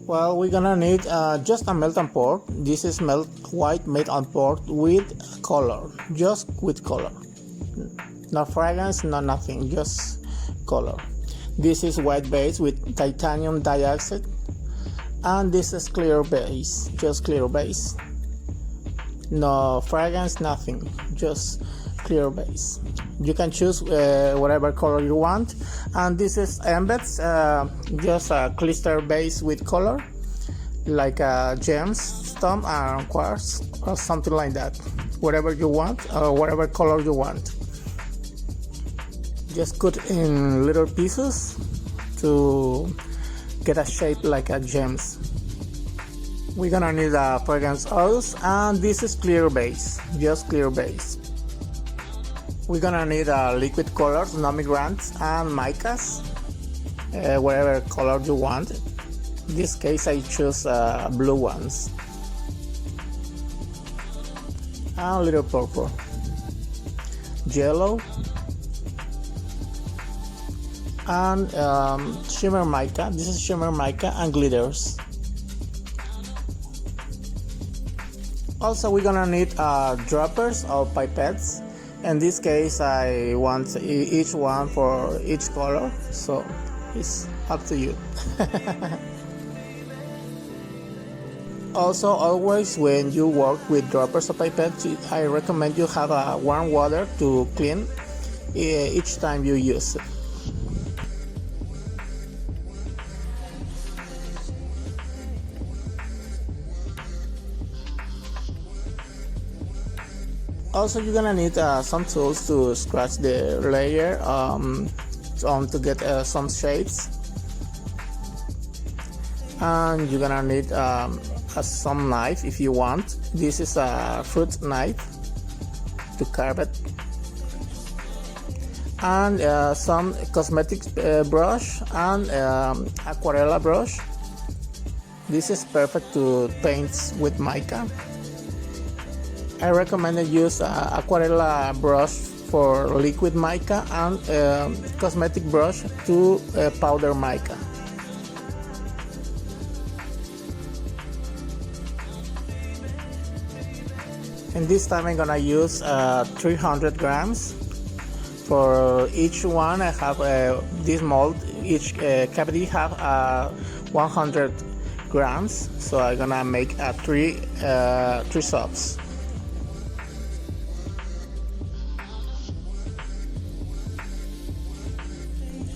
Well, we're gonna need just a melt and pour. This is white melt and pour with color, just with color. No fragrance, no nothing, just color. This is white base with titanium dioxide, and this is clear base, just clear base. No fragrance, nothing, just clear base. You can choose whatever color you want, and this is embeds, just a glister base with color, like gems, stone, and quartz, or something like that. Whatever you want, or whatever color you want. Just cut in little pieces to get a shape like a gems. We're gonna need a fragrance oils, and this is clear base, just clear base. We're gonna need liquid colors, nomigrands and micas, whatever color you want. In this case I choose blue ones. And a little purple. Yellow. And shimmer mica. This is shimmer mica and glitters. Also we're gonna need droppers or pipettes. In this case I want each one for each color, so it's up to you. Also, always when you work with droppers or pipettes, I recommend you have warm water to clean each time you use it. Also, you're gonna need some tools to scratch the layer to get some shapes, and you're gonna need some knife if you want. This is a fruit knife to carve it, and some cosmetic brush and aquarella brush. This is perfect to paint with mica. I recommend you use aquarella brush for liquid mica and cosmetic brush to powder mica. And this time I'm gonna use 300 grams. For each one I have this mold, each cavity have 100 grams, so I'm gonna make three subs.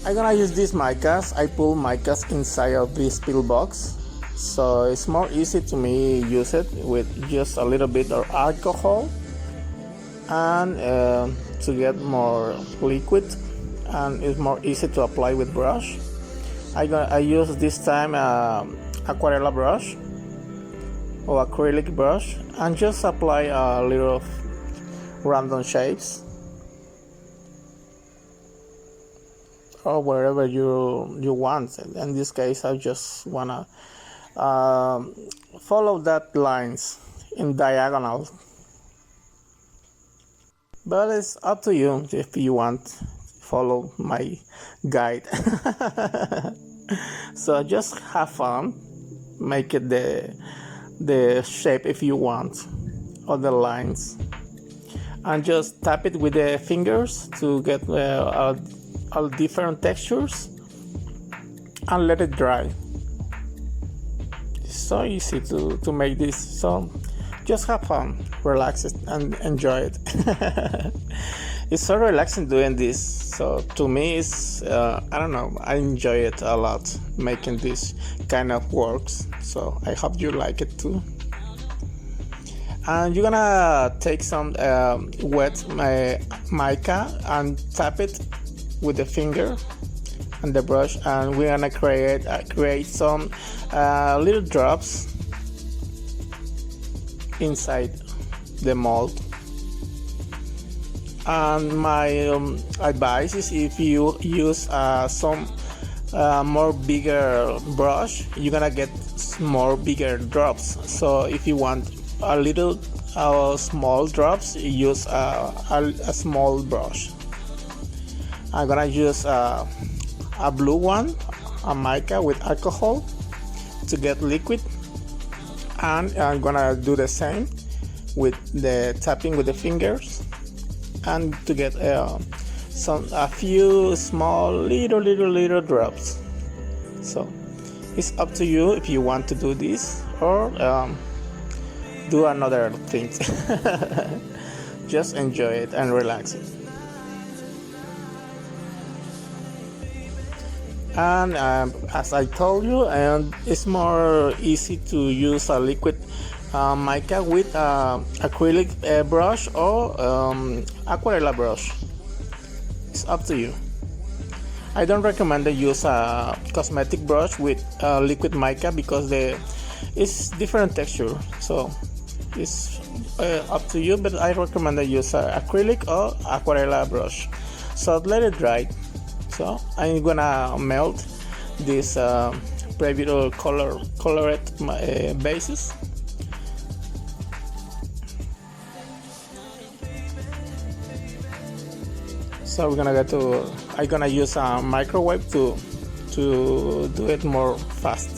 I'm gonna use these micas. I pull micas inside of this pill box, so it's more easy to me use it with just a little bit of alcohol, and to get more liquid, and it's more easy to apply with brush. I use this time aquarella brush or acrylic brush, and just apply a little of random shapes, or wherever you want. In this case I just wanna follow that lines in diagonal, but it's up to you if you want to follow my guide. So just have fun, make it the shape if you want, or the lines, and just tap it with the fingers to get all different textures, and let it dry. It's so easy to make this, so just have fun, relax it, and enjoy it. It's so relaxing doing this, so to me it's I don't know, I enjoy it a lot making this kind of works, so I hope you like it too. And you're gonna take some wet mica and tap it with the finger and the brush, and we're gonna create some little drops inside the mold. And my advice is, if you use some more bigger brush, you're gonna get more bigger drops. So if you want a little small drops, use a small brush. I'm gonna use a blue one, a mica with alcohol, to get liquid, and I'm gonna do the same with the tapping with the fingers, and to get a few small little drops. So it's up to you if you want to do this or do another thing. Just enjoy it and relax it. And as I told you, it's more easy to use a liquid mica with acrylic brush or aquarella brush. It's up to you. I don't recommend to use a cosmetic brush with liquid mica because it's different texture. So it's up to you, but I recommend to use acrylic or aquarella brush. So let it dry. So I'm gonna melt this previously colored bases. So I'm gonna use a microwave to do it more fast.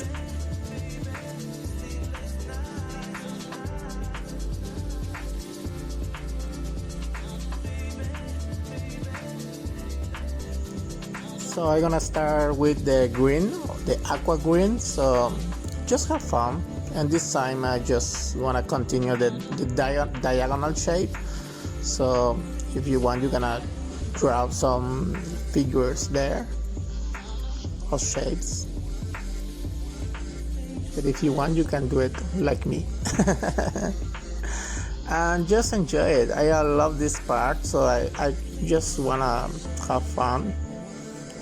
So I'm gonna start with the green, the aqua green. So just have fun, and this time I just wanna continue the diagonal shape. So if you want, you're gonna draw some figures there or shapes, but if you want, you can do it like me. And just enjoy it. I love this part, so I just wanna have fun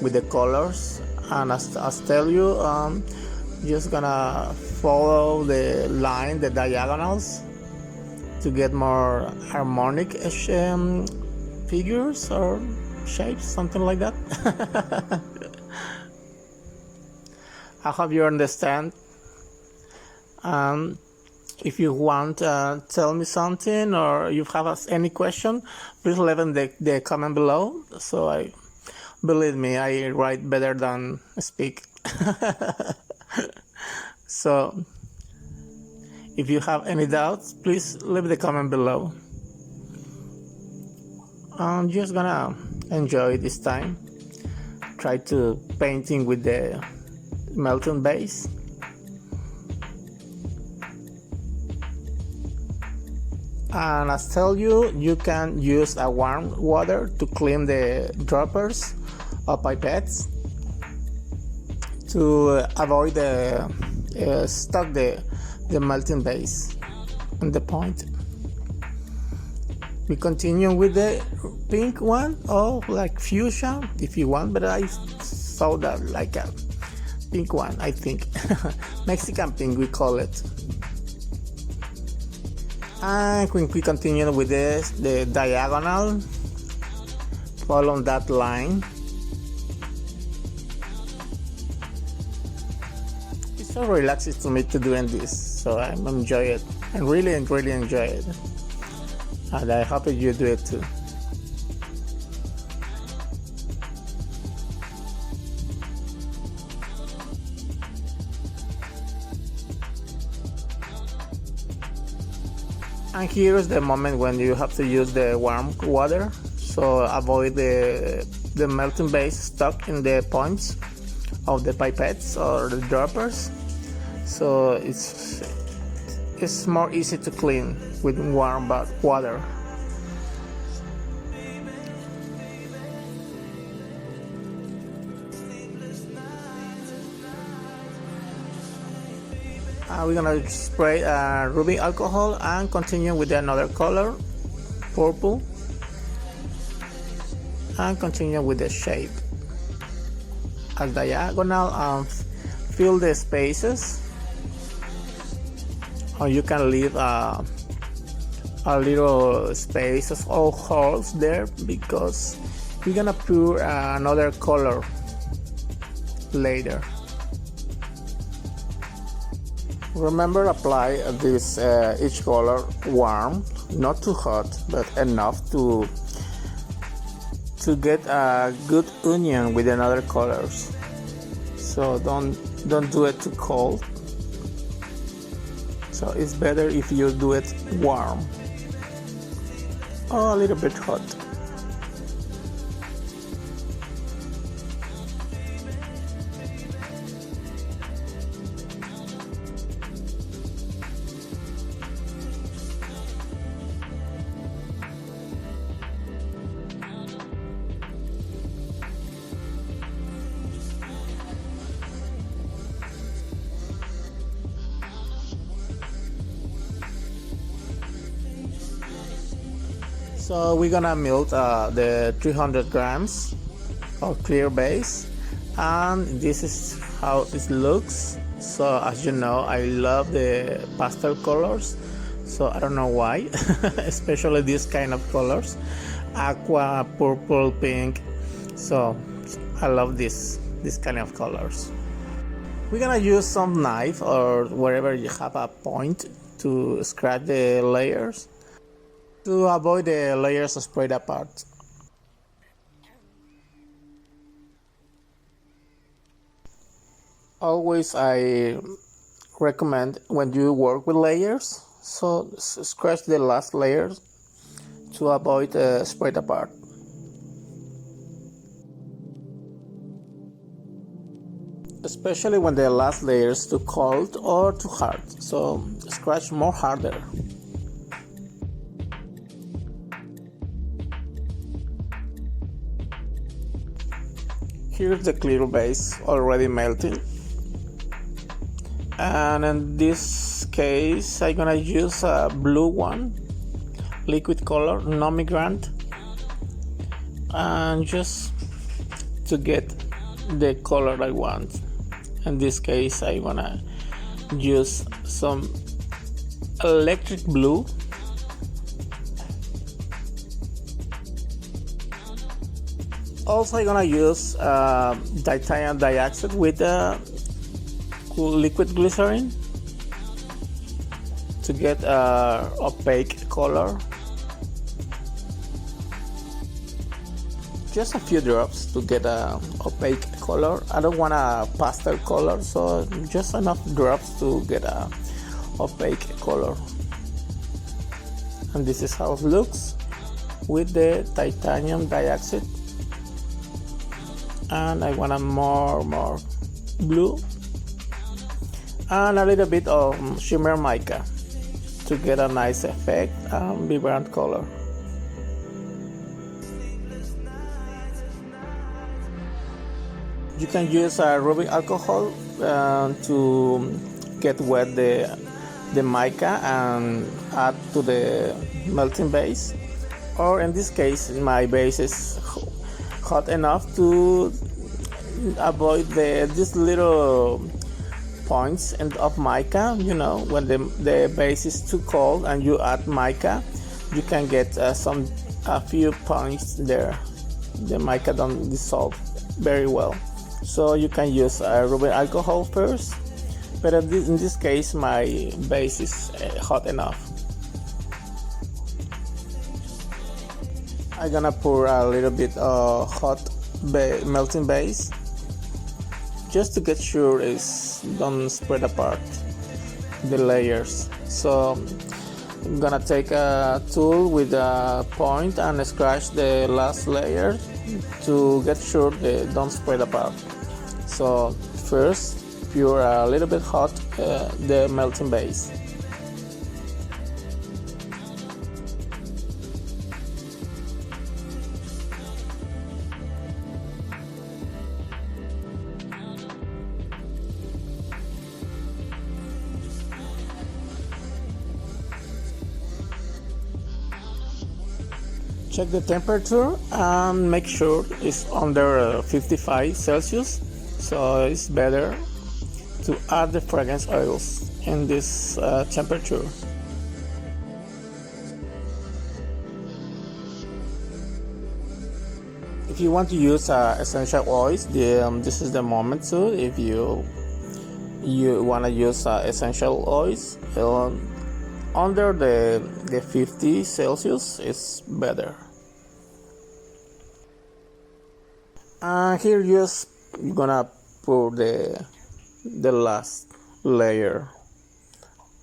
with the colors. And as tell you, just gonna follow the line, the diagonals, to get more harmonic figures or shapes, something like that. I hope you understand. If you want to tell me something or you have any question, please leave in the comment below. So believe me, I write better than speak. So if you have any doubts, please leave the comment below. I'm just gonna enjoy this time. Try to painting with the melting base. And as tell you, you can use a warm water to clean the droppers or pipettes to avoid stuck the melting base on the point. We continue with the pink one, or like fuchsia if you want, but I saw that like a pink one, I think. Mexican pink we call it. And when we continue with the diagonal, follow that line. It's so relaxing to me to doing this, so I enjoy it and really enjoy it. And I hope you do it too. And here is the moment when you have to use the warm water, so avoid the melting base stuck in the points of the pipettes or the droppers. So it's more easy to clean with warm water. We're gonna spray rubbing alcohol and continue with another color, purple, and continue with the shape as diagonal and fill the spaces, or you can leave a little spaces or holes there because we're gonna pour another color later. Remember, apply this each color warm, not too hot, but enough to get a good union with another colors. So don't do it too cold. so it's better if you do it warm or a little bit hot. So we're gonna melt the 300 grams of clear base, and this is how it looks. So as you know, I love the pastel colors, so I don't know why, especially this kind of colors, aqua, purple, pink. So I love this kind of colors. We're gonna use some knife or wherever you have a point to scratch the layers, to avoid the layers spread apart. Always I recommend when you work with layers, so scratch the last layers to avoid spread apart. Especially when the last layer is too cold or too hard, so scratch more harder. Here's the clear base already melting, and in this case I'm gonna use a blue one, liquid color, no migrant, and just to get the color I want. In this case I wanna use some electric blue. Also I'm gonna use titanium dioxide with liquid glycerin to get opaque color. Just a few drops to get a opaque color. I don't want a pastel color, so just enough drops to get a opaque color. And this is how it looks with the titanium dioxide. And I want a more blue and a little bit of shimmer mica to get a nice effect and vibrant color. You can use rubbing alcohol to get wet the mica and add to the melting base, or in this case my base is hot enough to avoid these little points of mica. You know, when the base is too cold and you add mica, you can get a few points there. The mica don't dissolve very well, so you can use rubbing alcohol first, but in this case my base is hot enough. I'm gonna pour a little bit of hot melting base just to get sure it don't spread apart the layers. So I'm gonna take a tool with a point and scratch the last layer to get sure they don't spread apart. So first pour a little bit hot the melting base. Check the temperature and make sure it's under 55 Celsius, so it's better to add the fragrance oils in this temperature. If you want to use essential oils, this is the moment too. If you want to use essential oils, under the 50 Celsius is better. And here you're gonna pour the last layer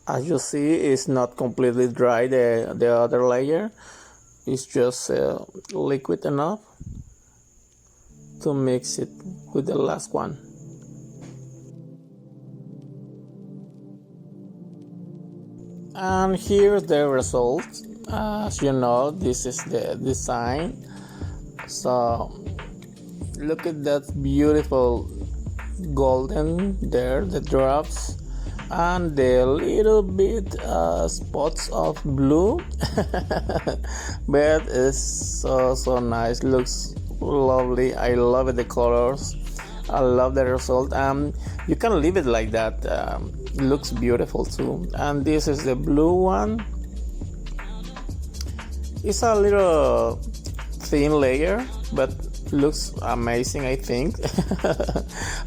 As you see, it's not completely dry, the other layer. It's just liquid enough to mix it with the last one. And here's the result. As you know, this is the design. So look at that beautiful golden there, the drops, and the little bit spots of blue. But it's so nice, looks lovely. I love it, the colors. I love the result. You can leave it like that. It looks beautiful too. And this is the blue one. It's a little thin layer, but looks amazing, I think.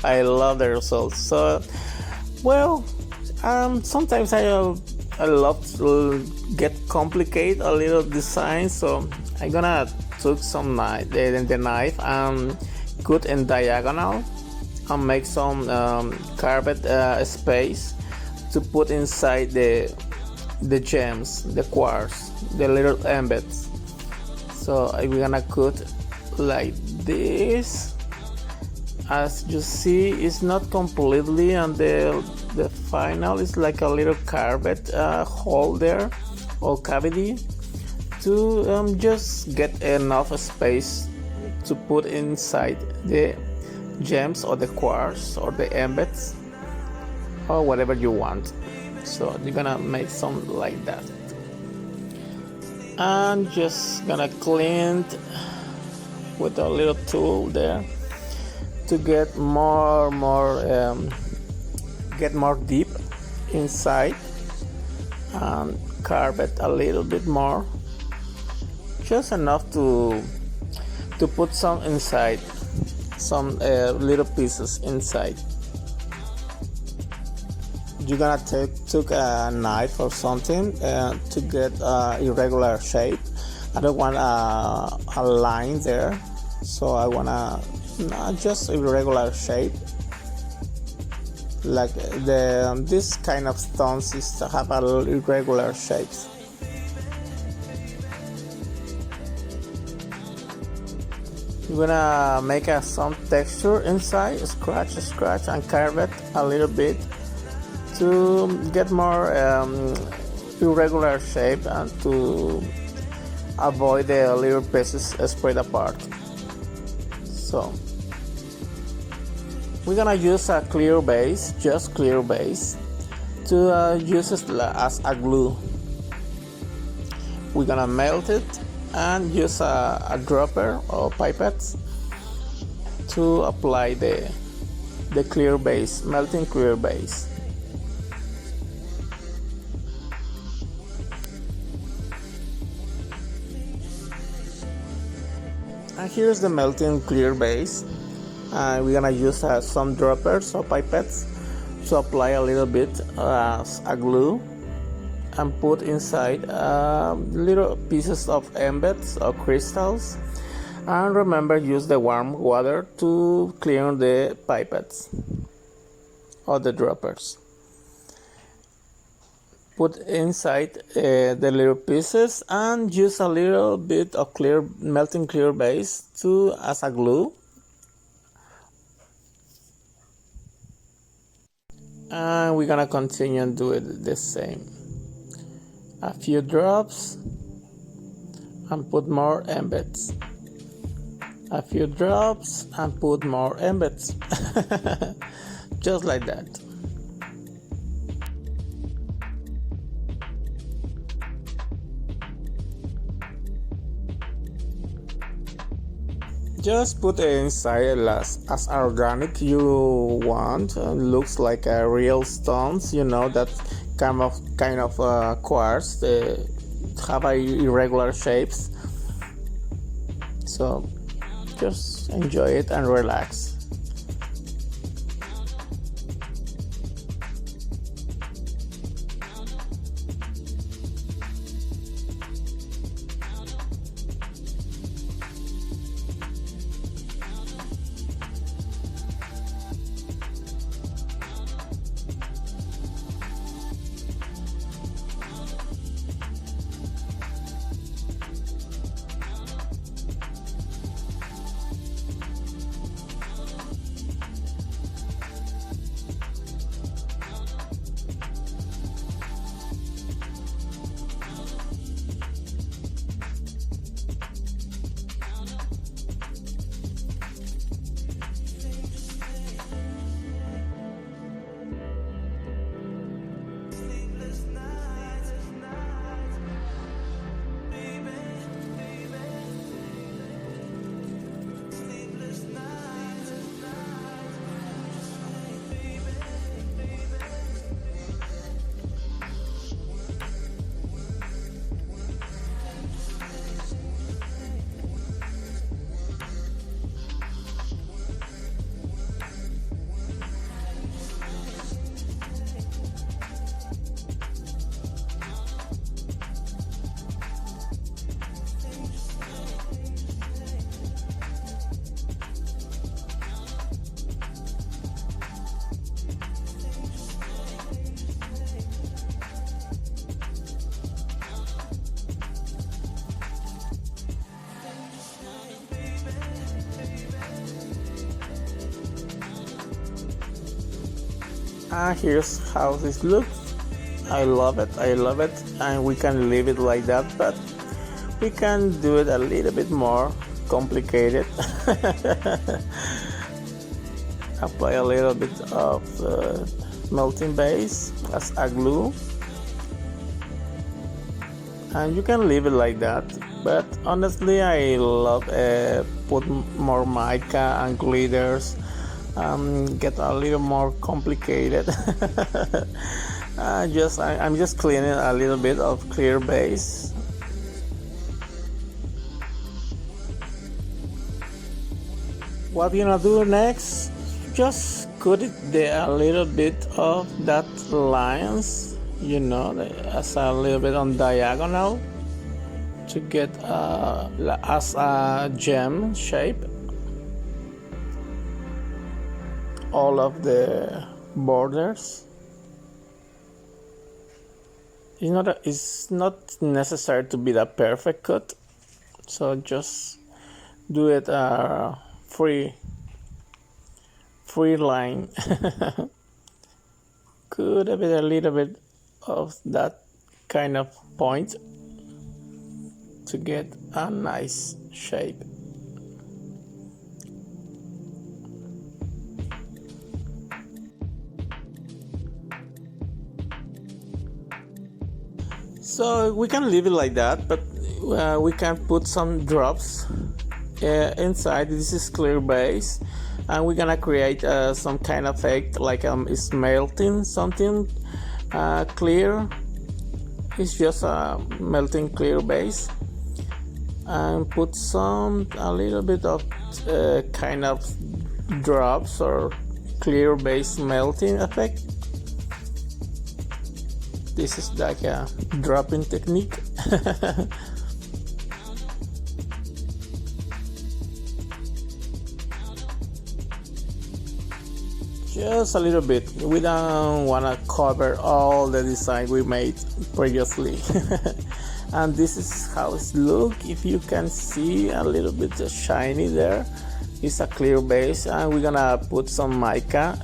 I love the results. So, well, sometimes I love to get complicated a little design. So I'm gonna take some the knife and cut in diagonal and make some carved space to put inside the gems, the quartz, the little embeds. So we're gonna cut like this. As you see, it's not completely, and the final is like a little carved hole there, or cavity, to just get enough space to put inside the gems or the quartz or the embeds or whatever you want. So you're gonna make some like that, and just gonna clean it with a little tool there to get more deep inside, and carve it a little bit more, just enough to put some inside, some little pieces inside. You're gonna take a knife or something to get irregular shape. I don't want a line there, so I wanna just irregular shape. Like this kind of stones is to have a irregular shapes. You're gonna make some texture inside, scratch and carve it a little bit to get more irregular shape and to avoid the little pieces spread apart. So we're gonna use a clear base, just clear base, to use it as a glue. We're gonna melt it and use a dropper or pipettes to apply the clear base, melting clear base. And here's the melting clear base. We're gonna use some droppers or pipettes to apply a little bit as a glue and put inside little pieces of embeds or crystals. And remember, use the warm water to clean the pipettes or the droppers. Put inside the little pieces and use a little bit of melting clear base as a glue. And we're gonna continue and do it the same. A few drops and put more embeds. A few drops and put more embeds. Just like that. Just put it inside as organic you want. Looks like a real stones, you know, that kind of quartz. They have irregular shapes. So just enjoy it and relax. And here's how this looks. I love it, and we can leave it like that, but we can do it a little bit more complicated. Apply a little bit of melting base as a glue, and you can leave it like that, but honestly I love put more mica and glitters, get a little more complicated. I'm just cleaning a little bit of clear base. What we're gonna do next, just cut it there a little bit of that lines, as a little bit on diagonal to get as a gem shape all of the borders. It's not necessary to be that perfect cut, so just do it free line. Could have a little bit of that kind of point to get a nice shape. So we can leave it like that, but we can put some drops inside. This is clear base, and we're gonna create some kind of effect like it's melting something clear. It's just a melting clear base, and put a little bit of kind of drops or clear base melting effect. This is like a dropping technique. Just a little bit. We don't want to cover all the design we made previously. And this is how it looks. If you can see a little bit shiny there, it's a clear base, and we're gonna put some mica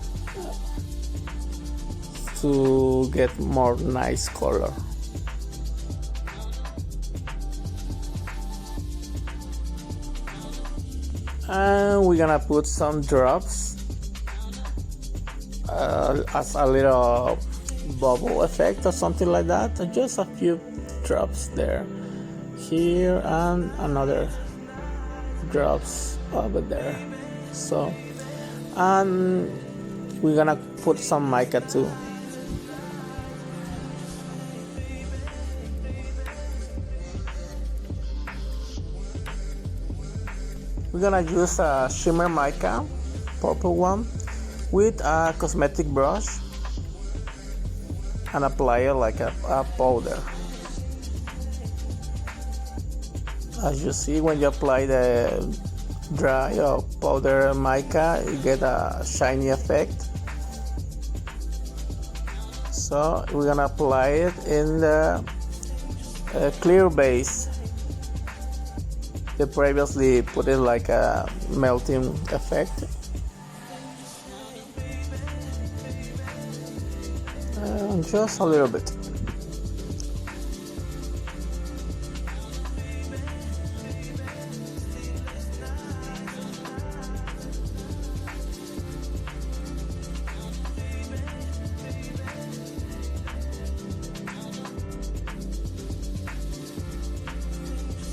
to get more nice color. And we're gonna put some drops as a little bubble effect or something like that. Just a few drops there, here, and another drops over there. So, and we're gonna put some mica too. We're gonna use a shimmer mica, purple one, with a cosmetic brush, and apply it like a powder. As you see, when you apply the dry or powder mica, you get a shiny effect. So we're gonna apply it in the clear base. They previously put it like a melting effect. And just a little bit.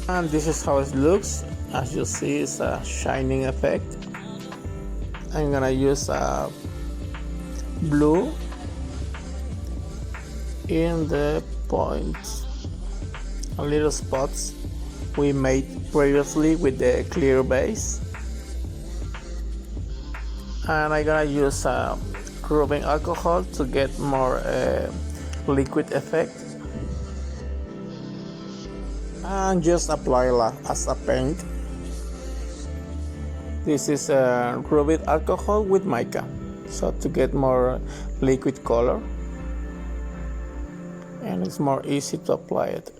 And this is how it looks. As you see, it's a shining effect. I'm gonna use a blue in the points, a little spots we made previously with the clear base. And I'm gonna use rubbing alcohol to get more liquid effect. And just apply as a paint. This is rubbing alcohol with mica, so to get more liquid color, and it's more easy to apply it.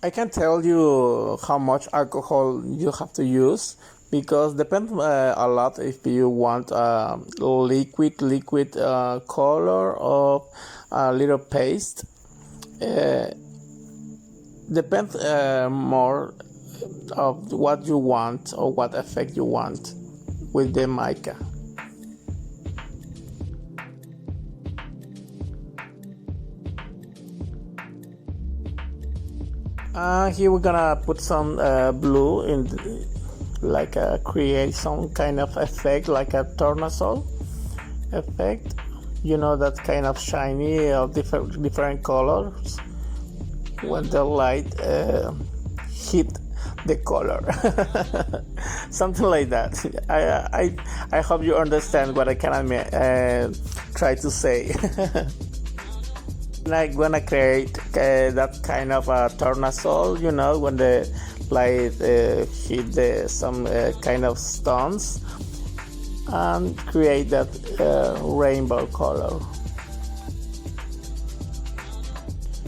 I can't tell you how much alcohol you have to use, because depends a lot if you want liquid color or a little paste. Depends more of what you want or what effect you want with the mica. Here we're gonna put some blue in create some kind of effect like a tornasol effect, that kind of shiny or different colors when the light hit the color. Something like that. I hope you understand what I kind of try to say. I'm gonna create that kind of a tornasol, when the light hit some kind of stones, and create that rainbow color.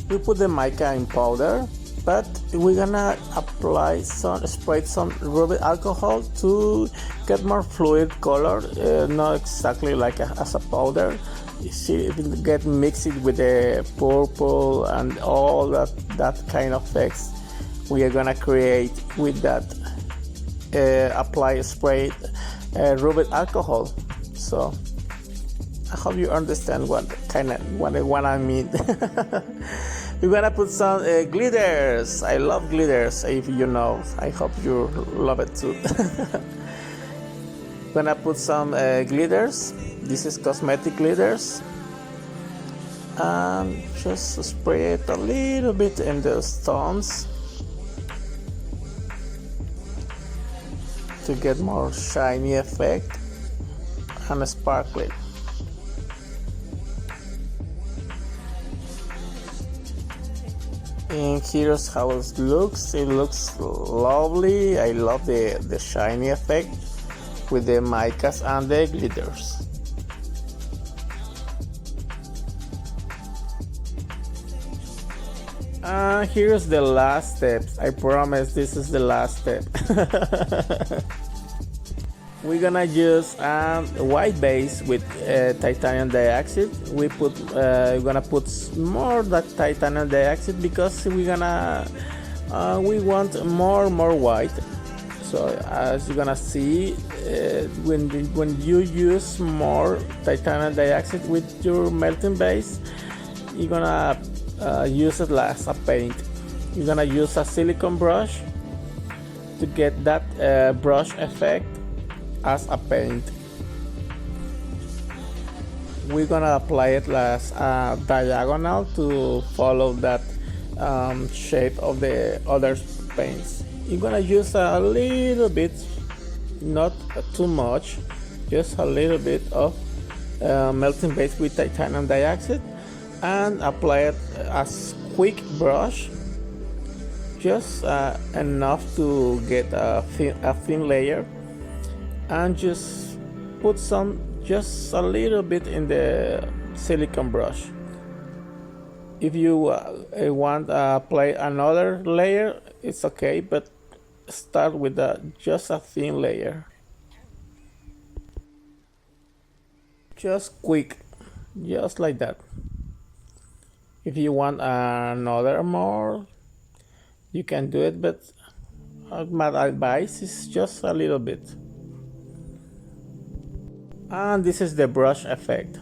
We put the mica in powder, but we're gonna spray some rubbing alcohol to get more fluid color, not exactly like as a powder. You see, it will get mixed with the purple and all that kind of effects we are gonna create with that sprayed rubbing alcohol. So I hope you understand what I mean. We're gonna put some glitters. I love glitters, if you know. I hope you love it too. Gonna put some glitters. This is cosmetic glitters, and just spray it a little bit in the stones to get more shiny effect and sparkly. And here's how it looks. It looks lovely. I love the shiny effect with the micas and the glitters. Here's the last step. I promise this is the last step. We're gonna use a white base with titanium dioxide. We're gonna put more that titanium dioxide because we want more white. So as you're gonna see, when you use more titanium dioxide with your melting base, you're gonna use it as a paint. You're gonna use a silicone brush to get that brush effect as a paint. We're gonna apply it as a diagonal to follow that shape of the other paints. You're gonna use a little bit, not too much, just a little bit of melting base with titanium dioxide, and apply it as quick brush, just enough to get a thin layer, and just put just a little bit in the silicone brush. If you want to apply another layer, it's okay, but start with just a thin layer. Just quick, just like that. If you want another more, you can do it, but my advice is just a little bit. And this is the brush effect.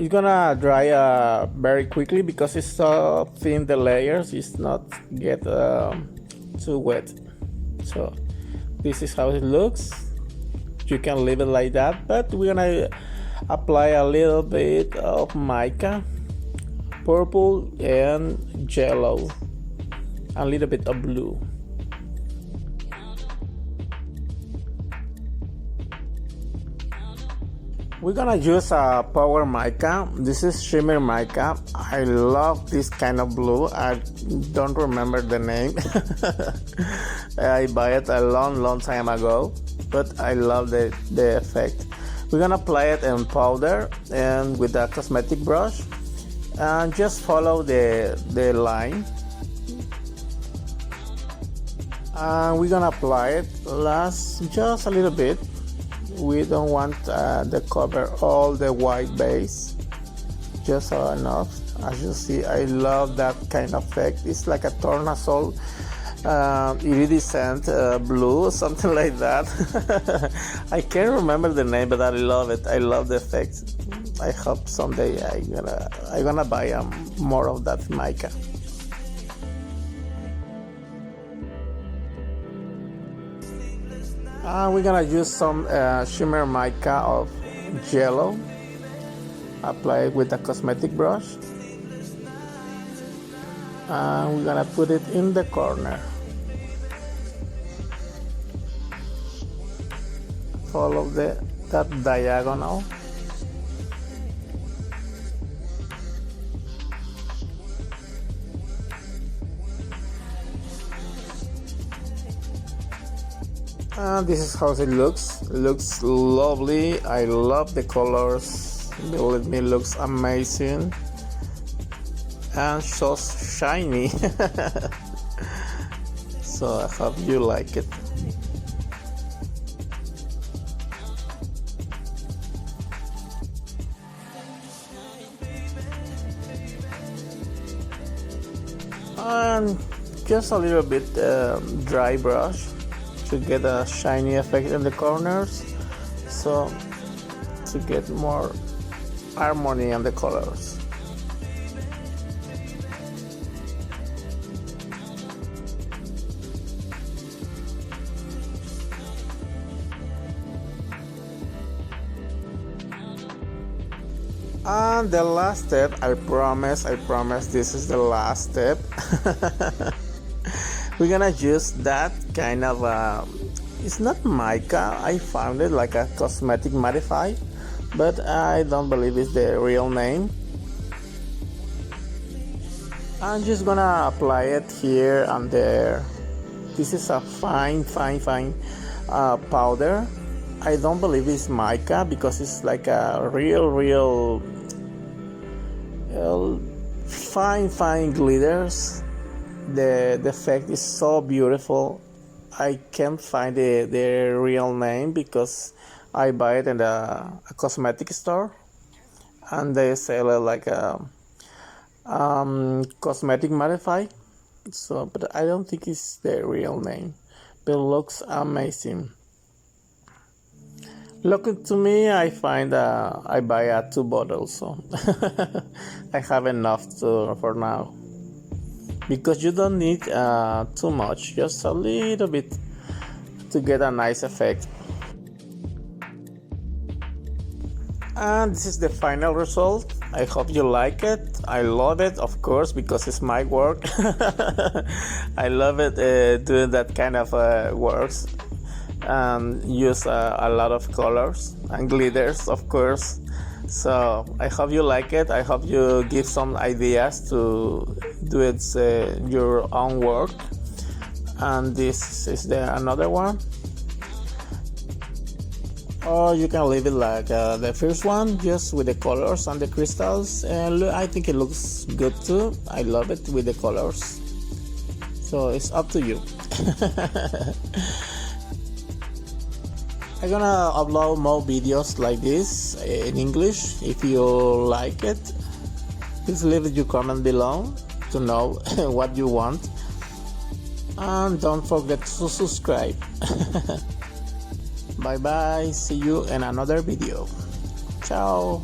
It's gonna dry very quickly because it's so thin, the layers. It's not get too wet. So this is how it looks. You can leave it like that, but we're gonna apply a little bit of mica, purple and jello, a little bit of blue. We're gonna use a power mica. This is shimmer mica. I love this kind of blue. I don't remember the name. I buy it a long time ago, but I love the effect. We're gonna apply it in powder and with a cosmetic brush, and just follow the line. and we're gonna apply it just a little bit. We don't want to cover all the white base, just enough. As you see, I love that kind of effect. It's like a tornasol iridescent blue, something like that. I can't remember the name, but I love it. I love the effect. I hope someday I'm gonna buy more of that mica. We're gonna use some shimmer mica of jello. Apply it with a cosmetic brush. And we're gonna put it in the corner. Follow that diagonal. And this is how it looks. It looks lovely. I love the colors. Believe me, it looks amazing and so shiny. So I hope you like it. And just a little bit dry brush to get a shiny effect in the corners, so to get more harmony in the colors. And the last step, I promise this is the last step. We're gonna use that kind of it's not mica. I found it like a cosmetic mattify, but I don't believe it's the real name. I'm just gonna apply it here and there. This is a fine powder. I don't believe it's mica because it's like a real fine glitters. The effect is so beautiful. I can't find the real name because I buy it in a cosmetic store and they sell it like a cosmetic mattify. So, but I don't think it's the real name. But it looks amazing. Looking to me, I find I buy 2 bottles, so I have enough for now. Because you don't need too much, just a little bit to get a nice effect. And this is the final result. I hope you like it. I love it, of course, because it's my work. I love it doing that kind of works and use a lot of colors and glitters, of course. So I hope you like it. I hope you give some ideas to do it your own work. And this is another one. Or you can leave it like the first one, just with the colors and the crystals. And I think it looks good too. I love it with the colors. So it's up to you. I'm gonna upload more videos like this in English. If you like it, please leave your comment below to know what you want. And don't forget to subscribe. Bye bye, see you in another video. Ciao.